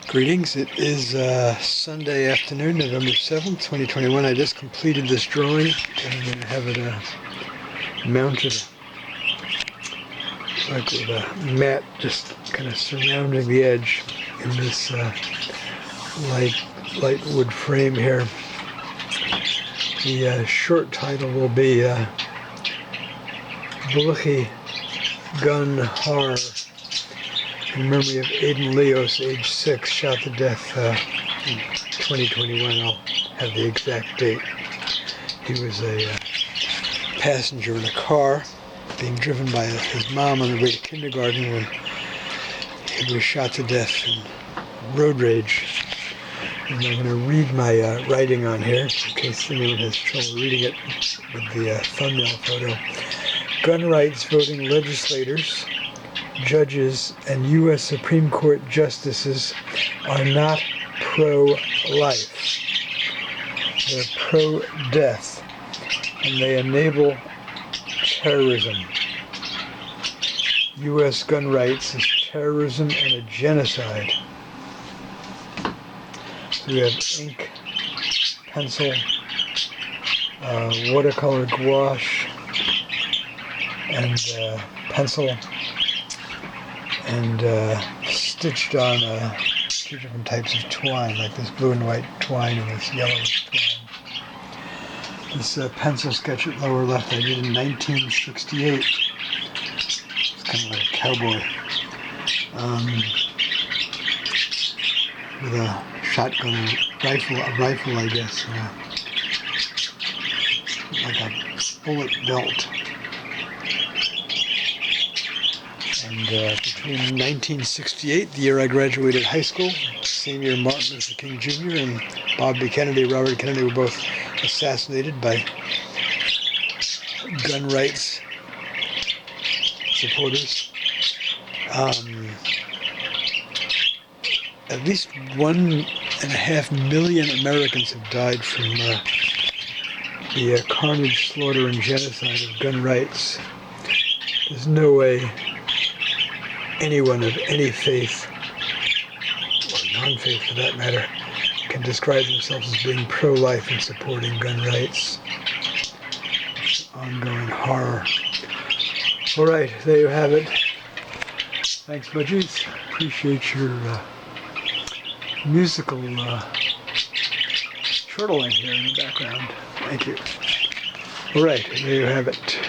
Greetings. It is Sunday afternoon, November 7th, 2021. I just completed this drawing and I'm going to have it mounted like with a mat just kind of surrounding the edge in this light wood frame here. The short title will be Bluchi Gun Horror, in memory of Aiden Leos, age 6, shot to death in 2021. I'll have the exact date. He was a passenger in a car being driven by his mom on the way to kindergarten when he was shot to death in road rage. And I'm going to read my writing on here in case anyone has trouble reading it with the thumbnail photo. Gun rights voting legislators, judges, and U.S. Supreme Court justices are not pro-life. They're pro-death, and they enable terrorism. U.S. gun rights is terrorism and a genocide. So we have ink, pencil, watercolor gouache, and pencil, and stitched on two different types of twine, like this blue and white twine and this yellowish twine. This pencil sketch at lower left I did in 1968. It's kind of like a cowboy with a shotgun, a rifle I guess, like a bullet belt. And between 1968, the year I graduated high school, same year Martin Luther King Jr. and Bobby Kennedy, Robert Kennedy were both assassinated by gun rights supporters. At least 1.5 million Americans have died from the carnage, slaughter, and genocide of gun rights. There's no way anyone of any faith, or non-faith for that matter, can describe themselves as being pro-life and supporting gun rights. It's an ongoing horror. All right, there you have it. Thanks, budgies. Appreciate your musical chortling here in the background. Thank you. All right, there you have it.